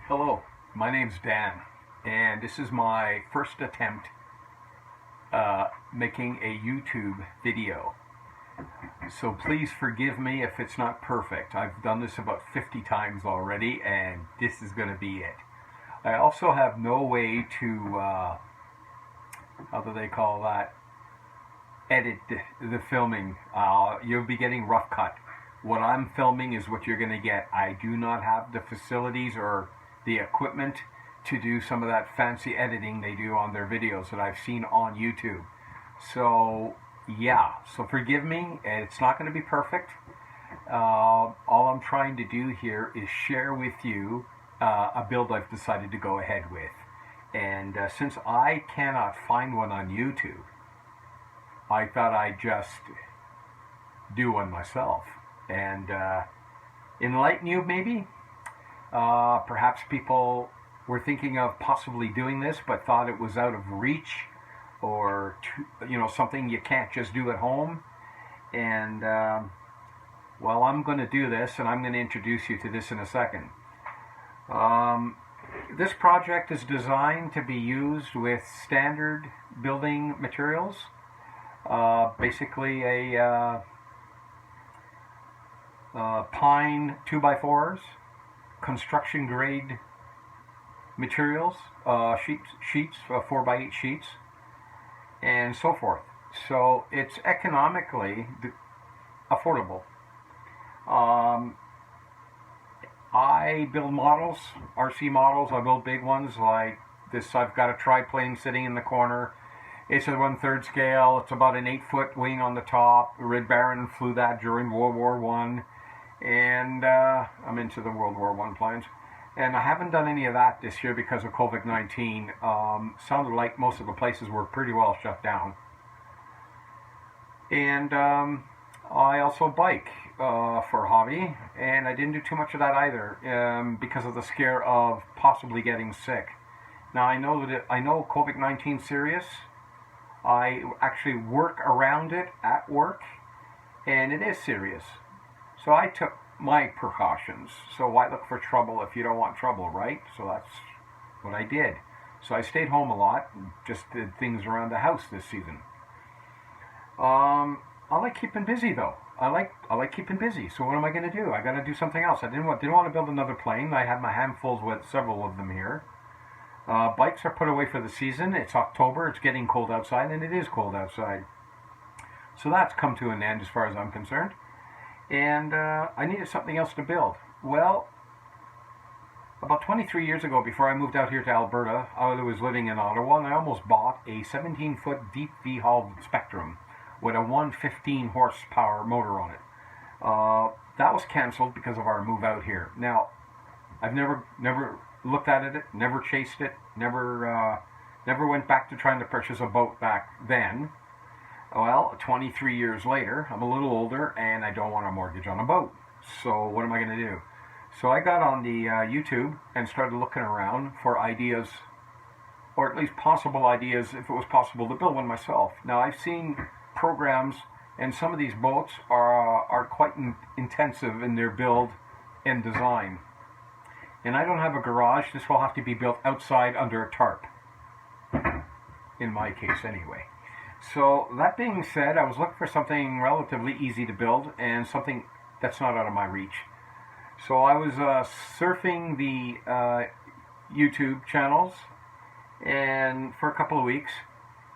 Hello, my name's Dan, and this is my first attempt making a YouTube video. So please forgive me if it's not perfect. I've done this about 50 times already, and this is going to be it. I also have no way to, how do they call that, edit the filming. You'll be getting rough cut. What I'm filming is what you're going to get. I do not have the facilities or the equipment to do some of that fancy editing they do on their videos that I've seen on YouTube. So yeah, so forgive me, it's not going to be perfect. All I'm trying to do here is share with you a build I've decided to go ahead with. And since I cannot find one on YouTube, I thought I'd just do one myself and enlighten you maybe. Perhaps people were thinking of possibly doing this but thought it was out of reach, or something you can't just do at home. And well, I'm going to do this, and I'm going to introduce you to this in a second. This project is designed to be used with standard building materials, basically a pine 2x4s, construction grade materials, sheets, 4x8 sheets, and so forth. So it's economically affordable. I build models, RC models. I build big ones like this. I've got a triplane sitting in the corner. It's a 1/3 scale. It's about an 8-foot wing on the top. Red Baron flew that during World War I. And I'm into the World War I planes. And I haven't done any of that this year because of COVID-19. Sounded like most of the places were pretty well shut down. And I also bike for a hobby, and I didn't do too much of that either because of the scare of possibly getting sick. Now I know COVID-19 is serious. I actually work around it at work, and it is serious. So I took my precautions. So why look for trouble if you don't want trouble, right? So that's what I did. So I stayed home a lot and just did things around the house this season. I like keeping busy though. I like keeping busy. So what am I going to do? I got to do something else. I didn't want to build another plane. I have my handfuls with several of them here. Bikes are put away for the season. It's October. It's getting cold outside, and it is cold outside. So that's come to an end as far as I'm concerned. And I needed something else to build. Well, about 23 years ago, before I moved out here to Alberta, I was living in Ottawa, and I almost bought a 17-foot deep V-hull Spectrum with a 115 horsepower motor on it. That was canceled because of our move out here. Now, I've never looked at it, never chased it, never went back to trying to purchase a boat back then. Well, 23 years later, I'm a little older, and I don't want a mortgage on a boat. So what am I going to do? So I got on the YouTube and started looking around for ideas, or at least possible ideas, if it was possible to build one myself. Now, I've seen programs, and some of these boats are quite intensive in their build and design. And I don't have a garage. This will have to be built outside under a tarp, in my case anyway. So that being said, I was looking for something relatively easy to build and something that's not out of my reach. So I was surfing the YouTube channels and for a couple of weeks,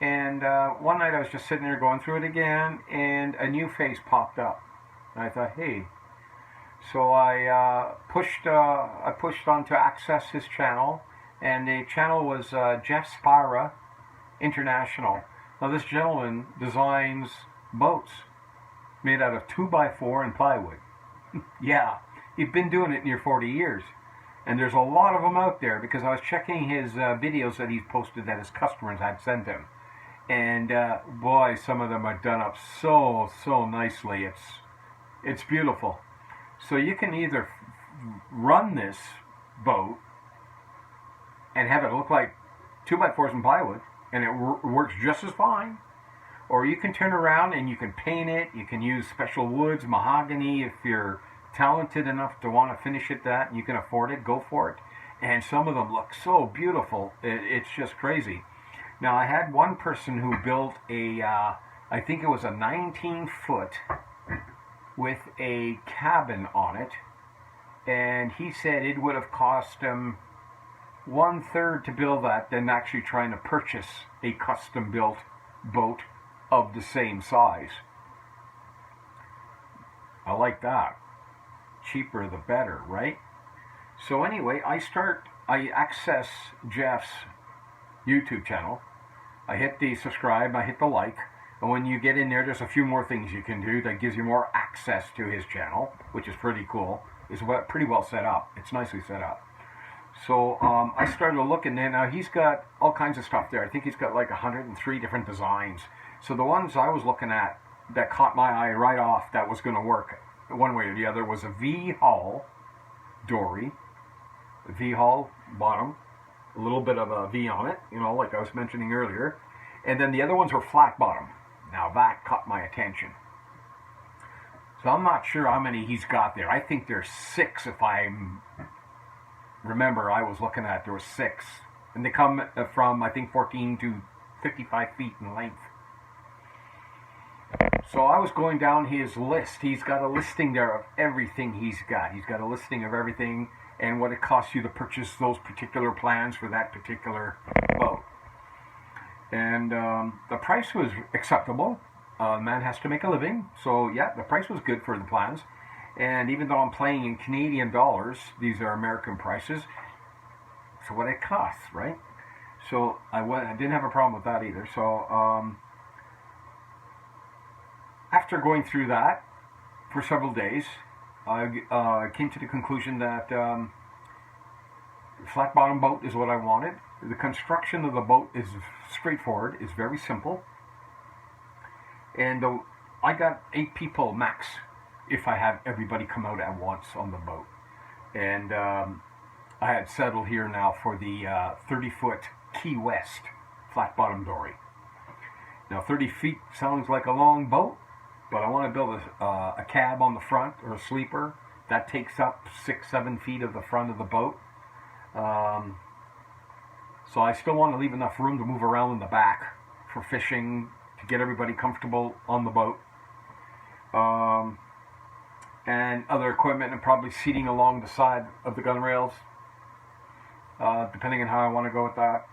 and one night I was just sitting there going through it again, and a new face popped up. And I thought, hey. So I pushed on to access his channel, and the channel was Jeff Spira International. Now this gentleman designs boats made out of 2x4 and plywood. Yeah, he's been doing it near 40 years. And there's a lot of them out there because I was checking his videos that he's posted that his customers had sent him. And boy, some of them are done up so nicely. It's beautiful. So you can either run this boat and have it look like 2x4s and plywood, and it works just as fine. Or you can turn around and you can paint it. You can use special woods, mahogany. If you're talented enough to want to finish it that, you can afford it, go for it. and some of them look so beautiful. It's just crazy. Now, I had one person who built I think it was a 19-foot with a cabin on it, and he said it would have cost him 1/3 to build that than actually trying to purchase a custom-built boat of the same size. I like that. Cheaper the better, right? So anyway, I access Jeff's YouTube channel. I hit the subscribe, I hit the like, and when you get in there, there's a few more things you can do that gives you more access to his channel, which is pretty cool. It's pretty well set up. It's nicely set up. So I started looking there. Now he's got all kinds of stuff there. I think he's got like 103 different designs. So the ones I was looking at that caught my eye right off that was going to work one way or the other was a V-hull Dory. V-hull bottom, a little bit of a V on it, you know, like I was mentioning earlier. And then the other ones were flat bottom. Now that caught my attention. So I'm not sure how many he's got there. I think there's 6 if I remember. I was looking at there were 6. And they come from, I think, 14 to 55 feet in length. So I was going down his list. He's got a listing there of everything he's got. He's got a listing of everything and what it costs you to purchase those particular plans for that particular boat. And the price was acceptable. Man has to make a living. So yeah, the price was good for the plans. And even though I'm playing in Canadian dollars, these are American prices. So what it costs, right? So I didn't have a problem with that either. So after going through that for several days, I came to the conclusion that flat bottom boat is what I wanted. The construction of the boat is straightforward. It's very simple. And I got 8 people max if I have everybody come out at once on the boat. And I had settled here now for the 30-foot Key West flat bottom Dory. Now 30 feet sounds like a long boat, but I want to build a cab on the front, or a sleeper. That takes up 6-7 feet of the front of the boat. So I still want to leave enough room to move around in the back for fishing, to get everybody comfortable on the boat. And other equipment, and probably seating along the side of the gun rails, depending on how I want to go with that.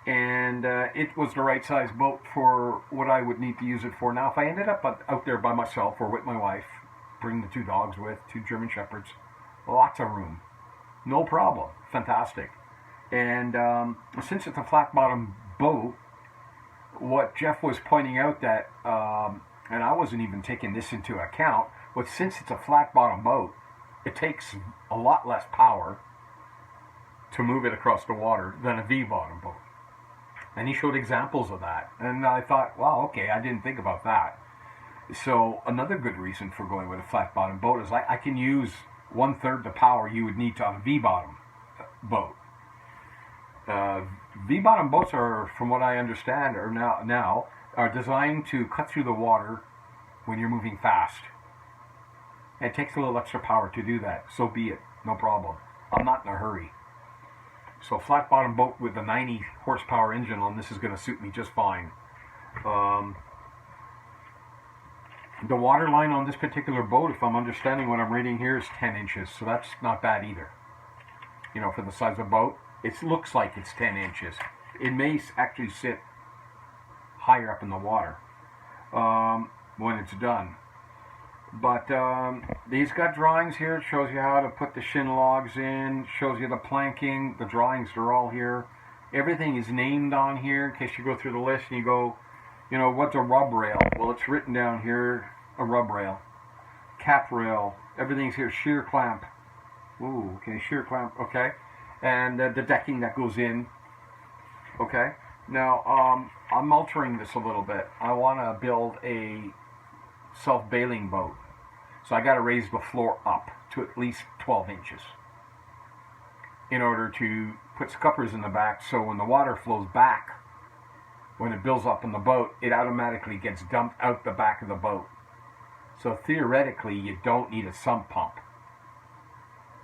And it was the right size boat for what I would need to use it for. Now, if I ended up out there by myself or with my wife, bring the 2 dogs with, 2 German Shepherds, lots of room, no problem, fantastic. And since it's a flat bottom boat, what Jeff was pointing out that, and I wasn't even taking this into account, but since it's a flat bottom boat, it takes a lot less power to move it across the water than a V-bottom boat. And he showed examples of that. And I thought, wow, okay, I didn't think about that. So another good reason for going with a flat bottom boat is I can use 1/3 the power you would need to have a V-bottom boat. V-bottom boats are, from what I understand, are designed to cut through the water when you're moving fast. It takes a little extra power to do that. So be it. No problem. I'm not in a hurry. So flat bottom boat with a 90 horsepower engine on this is going to suit me just fine. The water line on this particular boat, if I'm understanding what I'm reading here, is 10 inches. So that's not bad either. You know, for the size of boat, it looks like it's 10 inches. It may actually sit higher up in the water when it's done. But these got drawings here. It shows you how to put the shin logs in, shows you the planking. The drawings are all here. Everything is named on here in case you go through the list and you go, you know, what's a rub rail? Well, it's written down here, a rub rail. Cap rail, everything's here. Shear clamp. Ooh, okay, shear clamp, okay. And the decking that goes in, okay. Now, I'm altering this a little bit. I want to build a self-bailing boat. So I got to raise the floor up to at least 12 inches in order to put scuppers in the back, so when the water flows back, when it builds up in the boat, it automatically gets dumped out the back of the boat. So theoretically, you don't need a sump pump.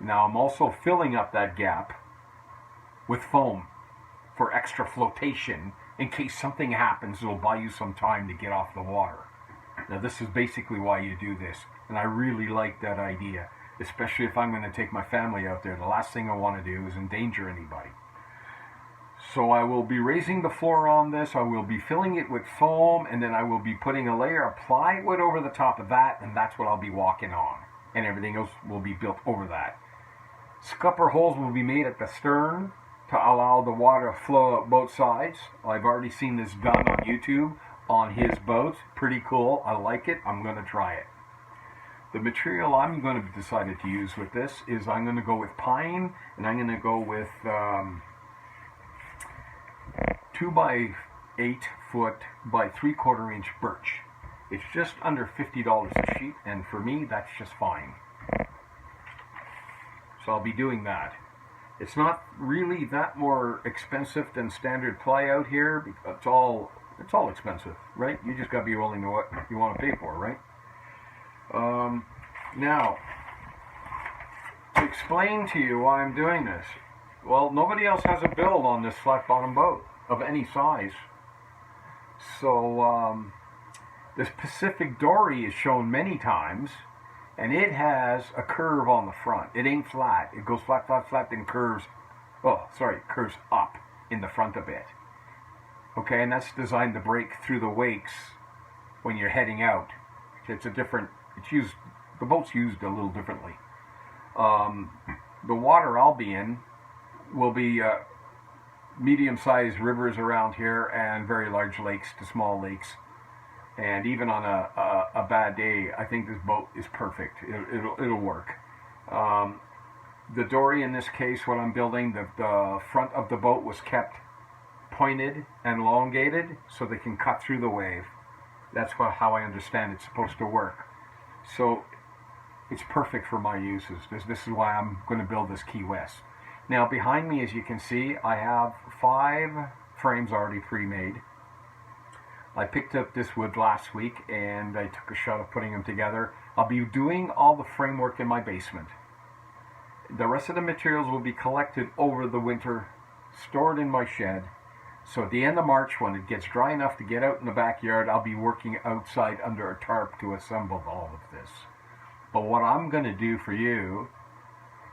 Now I'm also filling up that gap with foam for extra flotation in case something happens. It'll buy you some time to get off the water. Now this is basically why you do this, and I really like that idea, especially if I'm going to take my family out there. The last thing I want to do is endanger anybody. So I will be raising the floor on this, I will be filling it with foam, and then I will be putting a layer of plywood over the top of that, and that's what I'll be walking on. And everything else will be built over that. Scupper holes will be made at the stern to allow the water to flow out both sides. I've already seen this done on YouTube on his boat. Pretty cool. I like it. I'm going to try it. The material I'm going to decide to use with this is I'm going to go with pine, and I'm going to go with 2 by 8 foot by 3/4 inch birch. It's just under $50 a sheet, and for me that's just fine. So I'll be doing that. It's not really that more expensive than standard ply out here. It's all expensive, right? You just got to be willing to what you want to pay for, right? Now, to explain to you why I'm doing this, well, nobody else has a build on this flat bottom boat of any size. So this Pacific Dory is shown many times, and it has a curve on the front. It ain't flat. It goes flat, flat, flat, then curves. Oh, sorry, curves up in the front a bit. Okay, and that's designed to break through the wakes when you're heading out. It's a different. The boat's used a little differently. The water I'll be in will be medium-sized rivers around here and very large lakes to small lakes. And even on a bad day, I think this boat is perfect. It'll work. The Dory in this case, what I'm building, the front of the boat was kept pointed and elongated so they can cut through the wave. That's how I understand it's supposed to work. So it's perfect for my uses. This is why I'm going to build this Key West. Now behind me, as you can see, I have 5 frames already pre-made. I picked up this wood last week and I took a shot of putting them together. I'll be doing all the framework in my basement. The rest of the materials will be collected over the winter, stored in my shed. So at the end of March, when it gets dry enough to get out in the backyard, I'll be working outside under a tarp to assemble all of this. But what I'm going to do for you,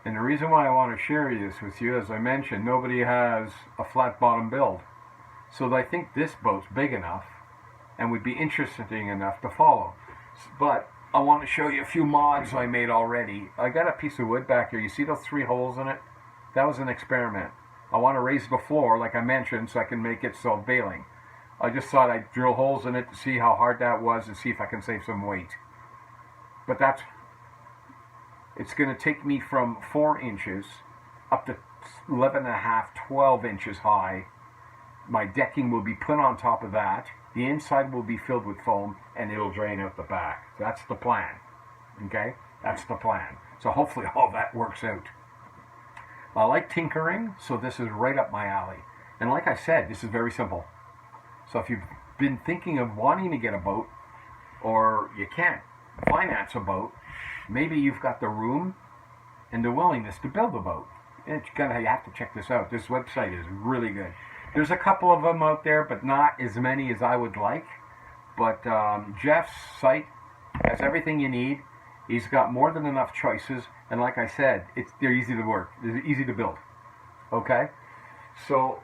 and the reason why I want to share this with you, as I mentioned, nobody has a flat bottom build. So I think this boat's big enough and would be interesting enough to follow. But I want to show you a few mods I made already. I got a piece of wood back here. You see those 3 holes in it? That was an experiment. I want to raise the floor, like I mentioned, so I can make it self-bailing. I just thought I'd drill holes in it to see how hard that was and see if I can save some weight. But it's going to take me from 4 inches up to 11.5, 12 inches high. My decking will be put on top of that. The inside will be filled with foam, and it'll drain out the back. That's the plan. Okay? That's the plan. So hopefully all that works out. I like tinkering, so this is right up my alley. And like I said, this is very simple. So if you've been thinking of wanting to get a boat, or you can't finance a boat, maybe you've got the room and the willingness to build a boat. You have to check this out. This website is really good. There's a couple of them out there, but not as many as I would like. But Jeff's site has everything you need. He's got more than enough choices, and like I said, they're easy to work. They're easy to build. Okay? So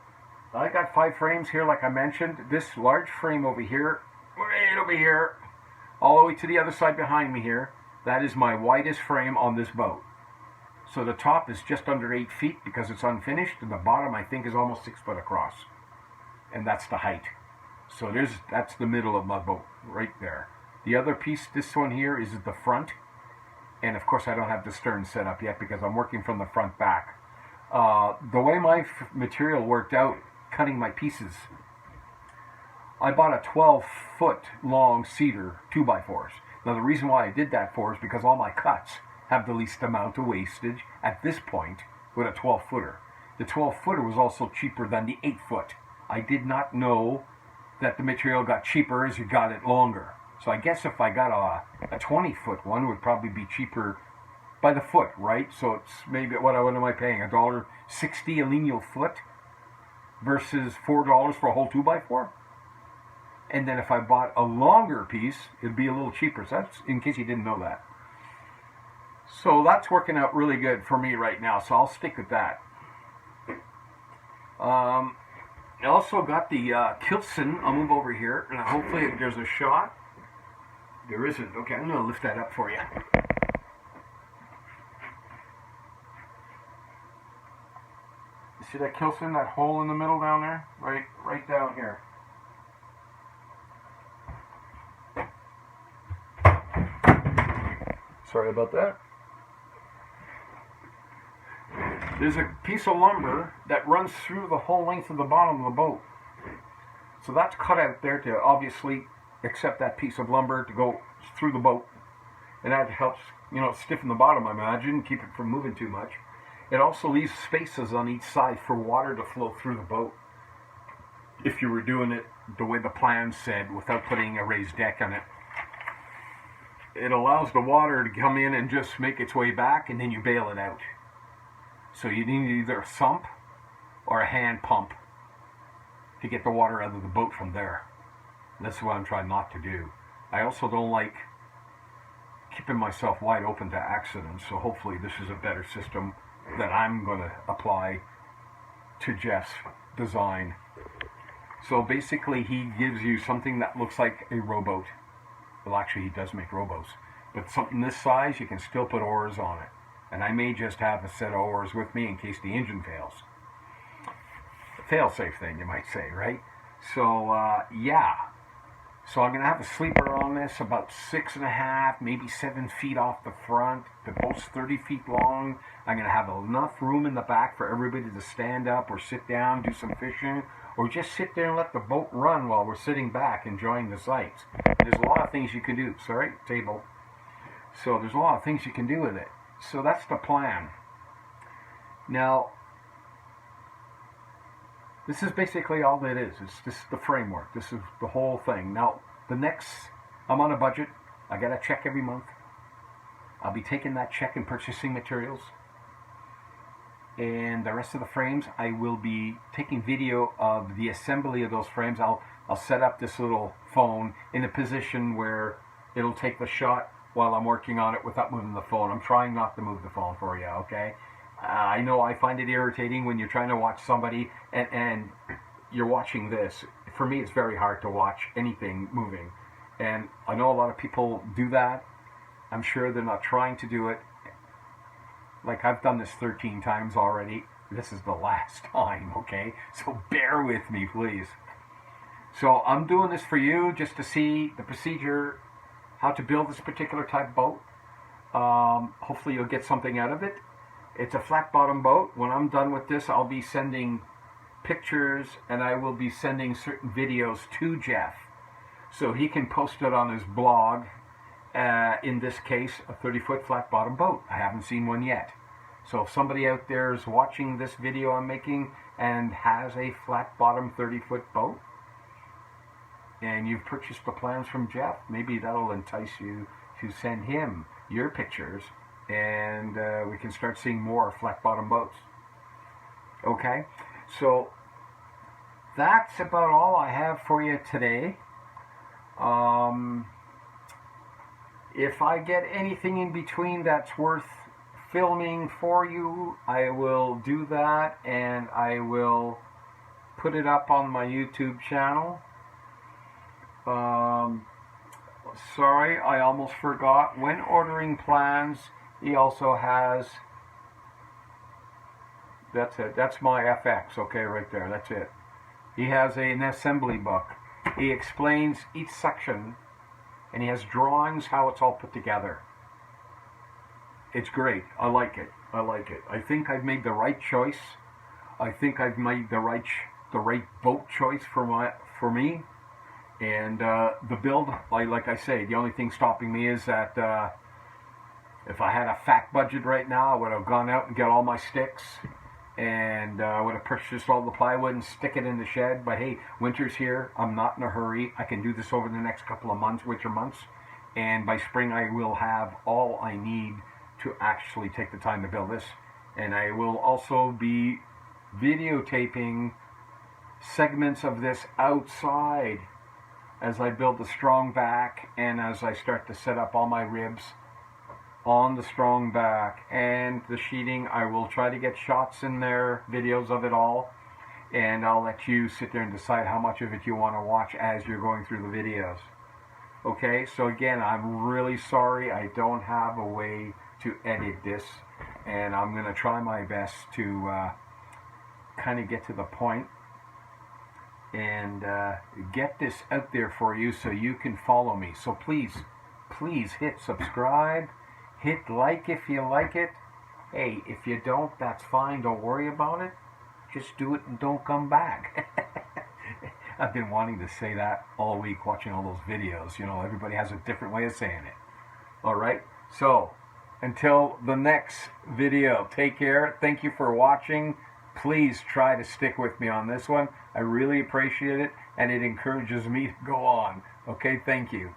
I got 5 frames here, like I mentioned. This large frame over here, right over here, all the way to the other side behind me here, that is my widest frame on this boat. So the top is just under 8 feet because it's unfinished, and the bottom I think is almost 6 foot across. And that's the height. So that's the middle of my boat, right there. The other piece, this one here, is at the front. And of course I don't have the stern set up yet because I'm working from the front back. The way my material worked out, cutting my pieces, I bought a 12-foot long cedar 2x4s. Now the reason why I did that for is because all my cuts have the least amount of wastage at this point with a 12-footer. The 12-footer was also cheaper than the 8-foot. I did not know that the material got cheaper as you got it longer. So I guess if I got a 20-foot one, it would probably be cheaper by the foot, right? So it's maybe, what am I paying? $1.60 a lineal foot versus $4 for a whole 2x4. And then if I bought a longer piece, it'd be a little cheaper. So that's in case you didn't know that. So that's working out really good for me right now. So I'll stick with that. I also got the Kilson. I'll move over here, and hopefully there's a shot. There isn't. Okay, I'm going to lift that up for you. You see that Kilson, that hole in the middle down there? Right down here. Sorry about that. There's a piece of lumber that runs through the whole length of the bottom of the boat. So that's cut out there to obviously accept that piece of lumber to go through the boat. And that helps, stiffen the bottom, I imagine, keep it from moving too much. It also leaves spaces on each side for water to flow through the boat. If you were doing it the way the plan said, without putting a raised deck on it. It allows the water to come in and just make its way back, and then you bail it out. So you need either a sump or a hand pump to get the water out of the boat from there. And that's what I'm trying not to do. I also don't like keeping myself wide open to accidents, so hopefully this is a better system that I'm going to apply to Jeff's design. So basically he gives you something that looks like a rowboat. Well, actually he does make rowboats. But something this size, you can still put oars on it. And I may just have a set of oars with me in case the engine fails. A fail-safe thing, you might say, right? So, yeah. So I'm going to have a sleeper on this, about 6.5, maybe 7 feet off the front. The boat's 30 feet long. I'm going to have enough room in the back for everybody to stand up or sit down, do some fishing, or just sit there and let the boat run while we're sitting back enjoying the sights. There's a lot of things you can do. Sorry, table. So there's a lot of things you can do with it. So that's the plan. Now, this is basically all it is. It's just the framework. This is the whole thing. Now, I'm on a budget. I get a check every month. I'll be taking that check and purchasing materials. And the rest of the frames, I will be taking video of the assembly of those frames. I'll set up this little phone in a position where it'll take the shot while I'm working on it without moving the phone. I'm trying not to move the phone for you, okay? I know I find it irritating when you're trying to watch somebody and you're watching this. For me, it's very hard to watch anything moving. And I know a lot of people do that. I'm sure they're not trying to do it. Like, I've done this 13 times already. This is the last time, okay? So bear with me, please. So I'm doing this for you just to see the procedure, how to build this particular type of boat. Hopefully you'll get something out of it. It's a flat bottom boat. When I'm done with this, I'll be sending pictures and I will be sending certain videos to Jeff so he can post it on his blog. In this case, a 30-foot flat bottom boat. I haven't seen one yet. So if somebody out there is watching this video I'm making and has a flat bottom 30-foot boat and you've purchased the plans from Jeff, maybe that'll entice you to send him your pictures and we can start seeing more flat bottom boats. Okay, so that's about all I have for you today. If I get anything in between that's worth filming for you, I will do that and I will put it up on my YouTube channel. Sorry, I almost forgot. When ordering plans, he also has, that's it, that's my FX, okay, right there, that's it. He has an assembly book. He explains each section and he has drawings how it's all put together. It's great. I like it. I like it. I think I've made the right choice. I think I've made the right boat choice for me. And the build, like I say, the only thing stopping me is that if I had a fat budget right now, I would have gone out and got all my sticks and I would have purchased all the plywood and stick it in the shed. But hey, winter's here. I'm not in a hurry. I can do this over the next couple of months, winter months. And by spring, I will have all I need to actually take the time to build this. And I will also be videotaping segments of this outside as I build the strong back and as I start to set up all my ribs on the strong back and the sheeting. I will try to get shots in there, videos of it all, and I'll let you sit there and decide how much of it you want to watch as you're going through the videos. Okay, so again, I'm really sorry I don't have a way to edit this, and I'm going to try my best to kind of get to the point and get this out there for you so you can follow me. So please hit subscribe, hit like if you like it. Hey, if you don't, that's fine, don't worry about it. Just do it and don't come back. I've been wanting to say that all week watching all those videos. You know, everybody has a different way of saying it. Alright, so until the next video, take care. Thank you for watching. Please try to stick with me on this one. I really appreciate it, and it encourages me to go on. Okay, thank you.